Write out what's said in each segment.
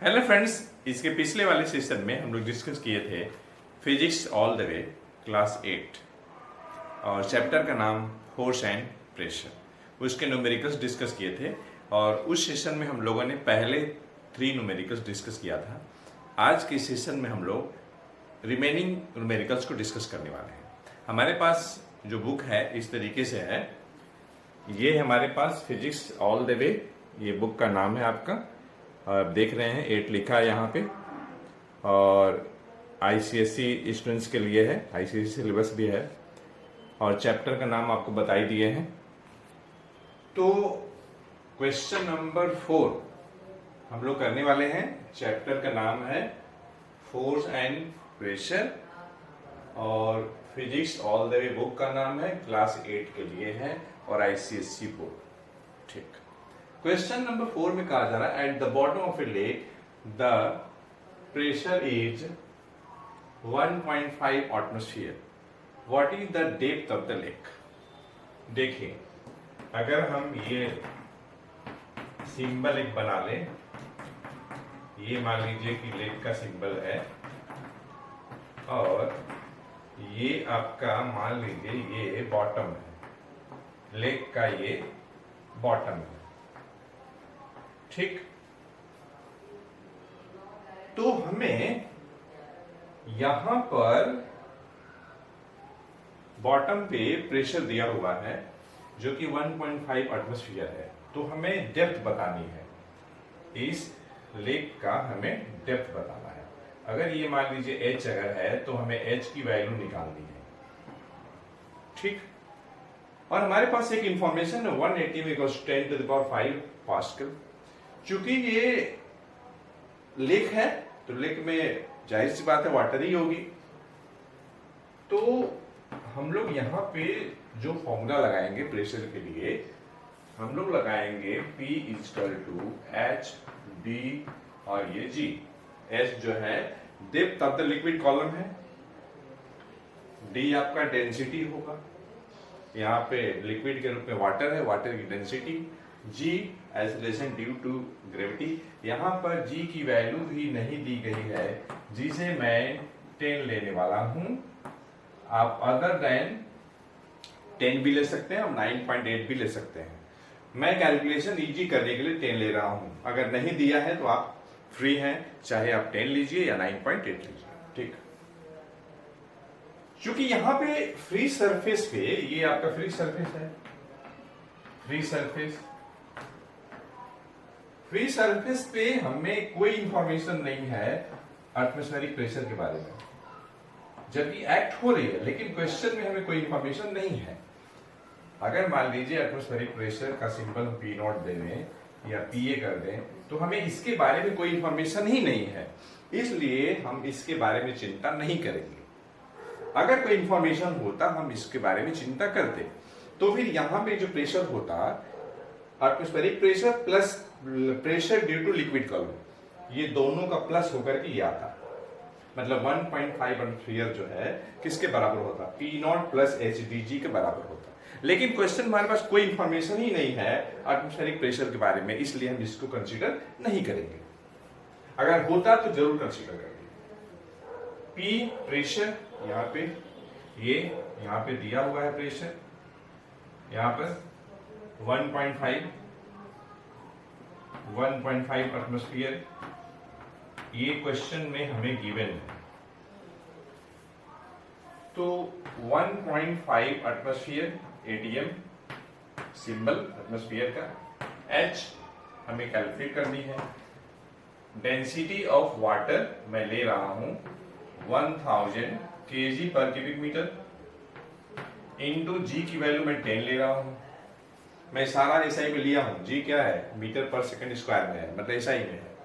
Hello friends, इसके पिछले वाले सेशन में हम लोग डिस्कस किए थे physics all the way class 8 और चैप्टर का नाम फोर्स एंड प्रेशर। उसके न्यूमेरिकल्स डिस्कस किए थे और उस सेशन में हम लोगों ने पहले 3 न्यूमेरिकल्स डिस्कस किया था। आज के सेशन में हम लोग रिमेनिंग न्यूमेरिकल्स को डिस्कस करने वाले हैं। हमारे पास जो बुक है इस तरीके से है, ये हमारे पास फिजिक्स ऑल द वे, ये बुक का नाम है आपका। आप देख रहे हैं 8 लिखा है यहाँ पे और आईसीएसई स्टूडेंट्स के लिए है, आईसीएसई सिलेबस भी है और चैप्टर का नाम आपको बताई दिए हैं। तो क्वेश्चन नंबर 4 हम लोग करने वाले हैं। चैप्टर का नाम है फोर्स एंड प्रेशर और physics all the way book का नाम है, क्लास 8 के लिए है और आईसीएसई बोर्ड। ठीक, क्वेश्चन नंबर 4 में कहा जा रहा है at the bottom of A lake the pressure is 1.5 atmosphere, what is the depth of the lake. देखिए, अगर हम ये सिंबल एक बना लें, ये मान लीजिए कि लेक का सिंबल है और ये आपका मान लीजिए ये बॉटम है, लेक का ये बॉटम है। ठीक, तो हमें यहां पर बॉटम पे प्रेशर दिया हुआ है जो कि 1.5 एटमॉस्फेयर है। तो हमें डेप्थ बतानी है, इस लेक का हमें डेप्थ बताना है। अगर ये मान लीजिए h अगर है तो हमें h की वैल्यू निकालनी है। ठीक, और हमारे पास एक इंफॉर्मेशन है 180 = 10⁵ पास्कल। चूंकि ये लेक है तो लेक में जाहिर सी बात है वाटर ही होगी। तो हम लोग यहाँ पे जो फॉर्मूला लगाएंगे प्रेशर के लिए, हम लोग लगाएंगे P = HD और ये G। H जो है depth of the liquid column है, D आपका डेंसिटी होगा, यहाँ पे लिक्विड के रूप में वाटर है, वाटर की density, G acceleration due to gravity. यहाँ पर G की वैल्यू भी नहीं दी गई है, जिसे मैं 10 लेने वाला हूं। आप अदर देन 10 भी ले सकते हैं और 9.8 भी ले सकते हैं। मैं कैलकुलेशन इजी करने के लिए 10 ले रहा हूं। अगर नहीं दिया है तो आप फ्री हैं, चाहे आप 10 लीजिए या 9.8 लीजिए। ठीक, क्योंकि यहां पे फ्री सरफेस पे, ये आपका फ्री सरफेस है, फ्री सरफेस पे हमें कोई इंफॉर्मेशन नहीं है एटमॉस्फेरिक प्रेशर के बारे में, जबकि एक्ट हो रही है, लेकिन क्वेश्चन में हमें कोई इंफॉर्मेशन नहीं है। अगर मान लीजिए एटमॉस्फेरिक प्रेशर का सिंबल P0 दे दें या PA कर दें तो हमें इसके बारे में कोई इंफॉर्मेशन ही नहीं है, इसलिए हम इसके बारे में चिंता नहीं करेंगे। अगर कोई इंफॉर्मेशन होता हम इसके बारे में चिंता करते, तो फिर यहां पे जो प्रेशर होता atmospheric pressure plus pressure due to liquid column, ये दोनों का प्लस होकर के ये आता, मतलब 1.5 एटमॉस्फेयर जो है किसके बराबर होता, P0 + HDG के बराबर होता। लेकिन क्वेश्चन हमारे पास कोई इंफॉर्मेशन ही नहीं है एटमॉस्फेरिक प्रेशर के बारे में, इसलिए हम इसको कंसीडर नहीं करेंगे। अगर होता तो जरूर कंसीडर करेंगे। P प्रेशर, यहाँ पे ये यहाँ पे दिया हुआ है प्रेशर, यहाँ पर 1.5 एटमॉस्फेयर, ये क्वेश्चन में हमें गिवन है। तो 1.5 एटमॉस्फेयर ATM सिंबल एटमॉस्फेयर का, H हमें कैलकुलेट करनी है। डेंसिटी ऑफ वाटर मैं ले रहा हूं 1000 kg/m इंटू G की वैल्यू मैं 10 ले रहा हूं। मैं सारा एसआई में लिया हूं, G क्या है, मीटर/सेकंड स्क्वायर में है, मतलब एसआई में है।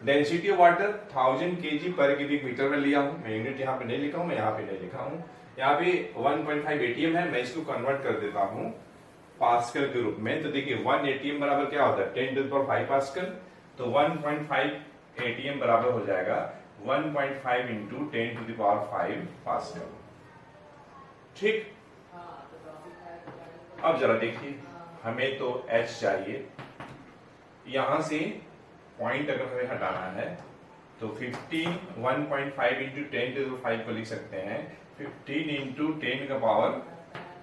डेंसिटी ऑफ वाटर 1000 kg/m में लिया हूं, मैं यूनिट यहाँ पे नहीं लिखा हूं, मैं यहाँ पे नहीं लिखा हूं। यहाँ पे 1.5 ATM है, मैं इसको कन्वर्ट कर देता हूं पास्कल के रूप में। तो देखिए 1 ATM बराबर क्या होता है, 10⁵ पास्कल। तो 1.5 ATM बराबर हो जाएगा 1.5 × 10⁵ पास्कल। ठीक, अब जरा देखिए, हमें तो H चाहिए, यहां से पॉइंट अगर हमें हटाना है तो 15 1.5 इंटू 10 टू 5 को लिख सकते हैं 15 इंटू 10 का पावर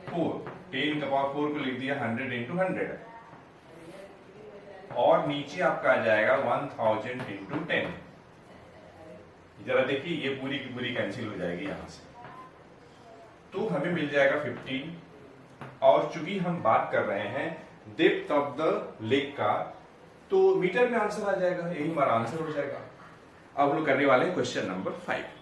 4, 10 का पावर 4 को लिख दिया 100 इंटू 100, और नीचे आपका आ जाएगा 1000 इंटू 10। जरा देखिए ये पूरी की पूरी कैंसिल हो जाएगी यहां से, तो हमें मिल जाएगा 15। और चूंकि हम बात कर रहे हैं डेप्थ ऑफ द लेक का, तो मीटर में आंसर आ जाएगा, यही हमारा आंसर हो जाएगा। अब हम लोग करने वाले हैं क्वेश्चन नंबर 5।